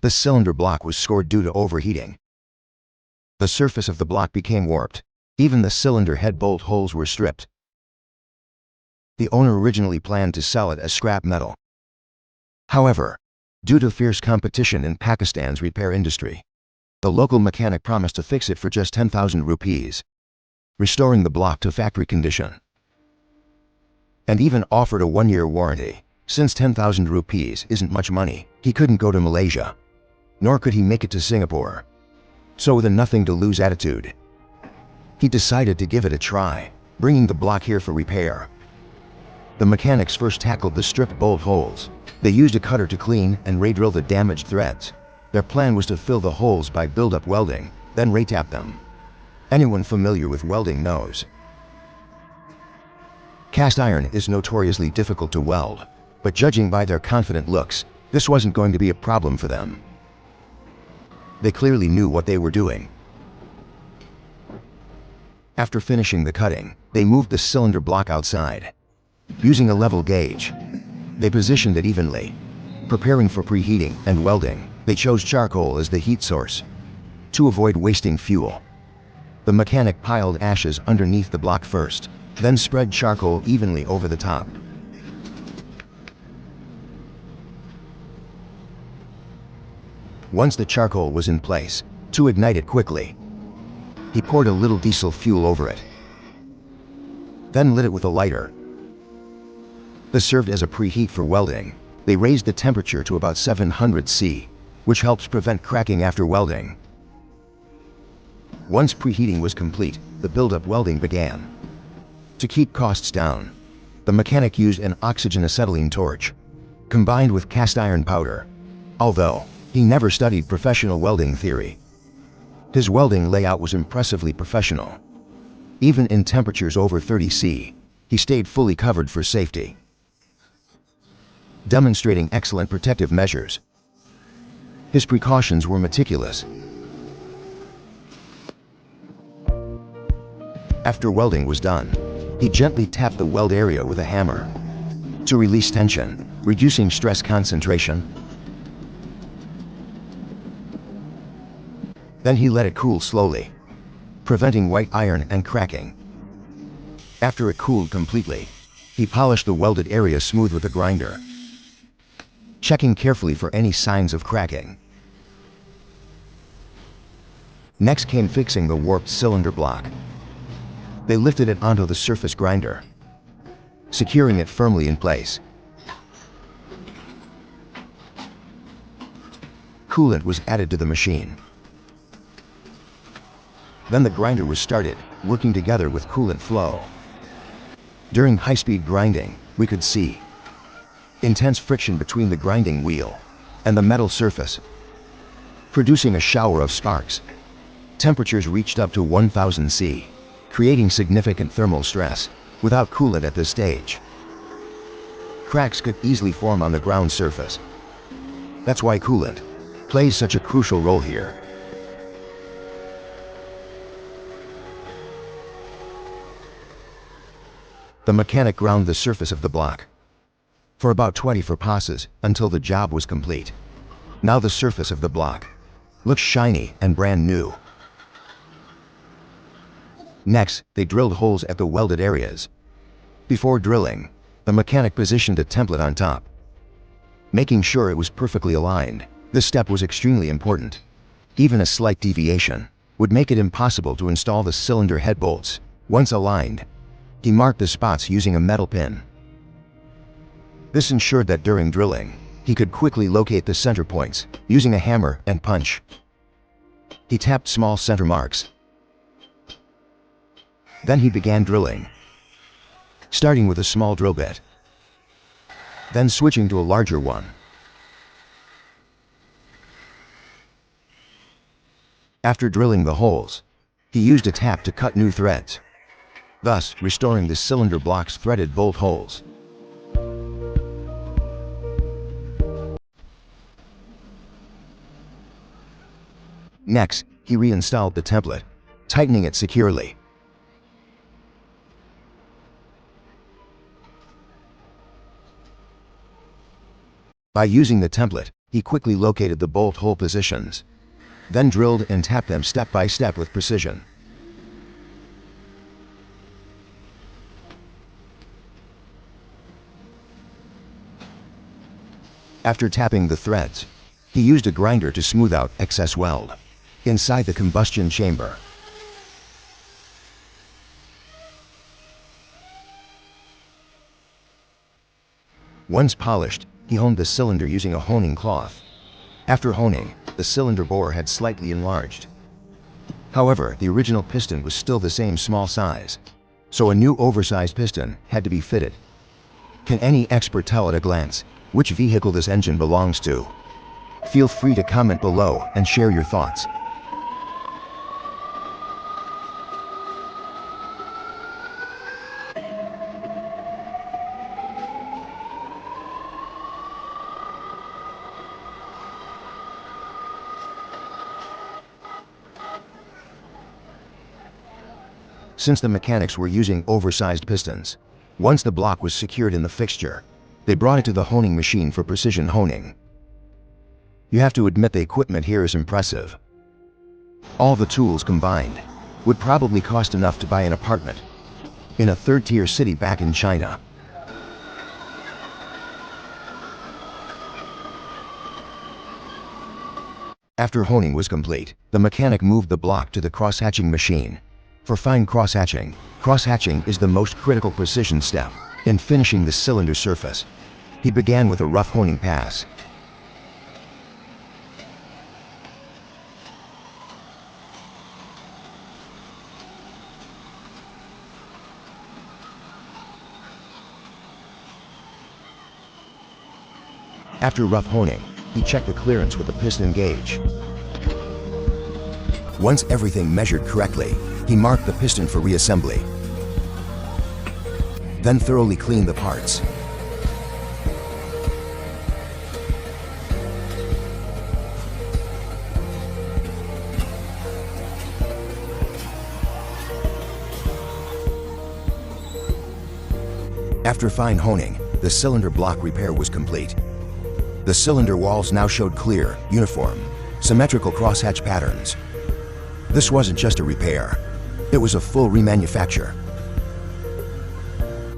The cylinder block was scored due to overheating. The surface of the block became warped. Even the cylinder head bolt holes were stripped. The owner originally planned to sell it as scrap metal. However, due to fierce competition in Pakistan's repair industry, the local mechanic promised to fix it for just 10,000 rupees, restoring the block to factory condition, and even offered a 1-year warranty. Since 10,000 rupees isn't much money, he couldn't go to Malaysia, nor could he make it to Singapore. So with a nothing-to-lose attitude, he decided to give it a try, bringing the block here for repair. The mechanics first tackled the stripped bolt holes. They used a cutter to clean and re-drill the damaged threads. Their plan was to fill the holes by build-up welding, then re-tap them. Anyone familiar with welding knows cast iron is notoriously difficult to weld, but judging by their confident looks, this wasn't going to be a problem for them. They clearly knew what they were doing. After finishing the cutting, they moved the cylinder block outside. Using a level gauge, they positioned it evenly. Preparing for preheating and welding, they chose charcoal as the heat source to avoid wasting fuel. The mechanic piled ashes underneath the block first, then spread charcoal evenly over the top. Once the charcoal was in place, to ignite it quickly, he poured a little diesel fuel over it, then lit it with a lighter. This served as a preheat for welding. They raised the temperature to about 700 C, which helps prevent cracking after welding. Once preheating was complete, the build-up welding began. To keep costs down, the mechanic used an oxygen acetylene torch, combined with cast iron powder. Although he never studied professional welding theory, his welding layout was impressively professional. Even in temperatures over 30 C, he stayed fully covered for safety, demonstrating excellent protective measures. His precautions were meticulous. After welding was done, he gently tapped the weld area with a hammer to release tension, reducing stress concentration. Then he let it cool slowly, preventing white iron and cracking. After it cooled completely, he polished the welded area smooth with a grinder, checking carefully for any signs of cracking. Next came fixing the warped cylinder block. They lifted it onto the surface grinder, securing it firmly in place. Coolant was added to the machine. Then the grinder was started, working together with coolant flow. During high-speed grinding, we could see intense friction between the grinding wheel and the metal surface, producing a shower of sparks. Temperatures reached up to 1000 C, creating significant thermal stress. Without coolant at this stage, cracks could easily form on the ground surface. That's why coolant plays such a crucial role here. The mechanic ground the surface of the block for about 24 passes until the job was complete. Now the surface of the block looks shiny and brand new. Next, they drilled holes at the welded areas. Before drilling, the mechanic positioned a template on top, making sure it was perfectly aligned. This step was extremely important. Even a slight deviation would make it impossible to install the cylinder head bolts. Once aligned, he marked the spots using a metal pin. This ensured that during drilling, he could quickly locate the center points using a hammer and punch. He tapped small center marks. Then he began drilling, starting with a small drill bit, then switching to a larger one. After drilling the holes, he used a tap to cut new threads, thus restoring the cylinder block's threaded bolt holes. Next, he reinstalled the template, tightening it securely. By using the template, He quickly located the bolt hole positions, then drilled and tapped them step by step with precision. After tapping the threads, he used a grinder to smooth out excess weld inside the combustion chamber. Once polished, he honed the cylinder using a honing cloth. After honing, the cylinder bore had slightly enlarged. However, the original piston was still the same small size, so a new oversized piston had to be fitted. Can any expert tell at a glance which vehicle this engine belongs to? Feel free to comment below and share your thoughts. Since the mechanics were using oversized pistons, once the block was secured in the fixture, they brought it to the honing machine for precision honing. You have to admit the equipment here is impressive. All the tools combined would probably cost enough to buy an apartment in a third-tier city back in China. After honing was complete, the mechanic moved the block to the cross-hatching machine. For fine cross-hatching is the most critical precision step in finishing the cylinder surface. He began with a rough honing pass. After rough honing, he checked the clearance with the piston gauge. Once everything measured correctly, he marked the piston for reassembly, then thoroughly cleaned the parts. After fine honing, the cylinder block repair was complete. The cylinder walls now showed clear, uniform, symmetrical crosshatch patterns. This wasn't just a repair, it was a full remanufacture.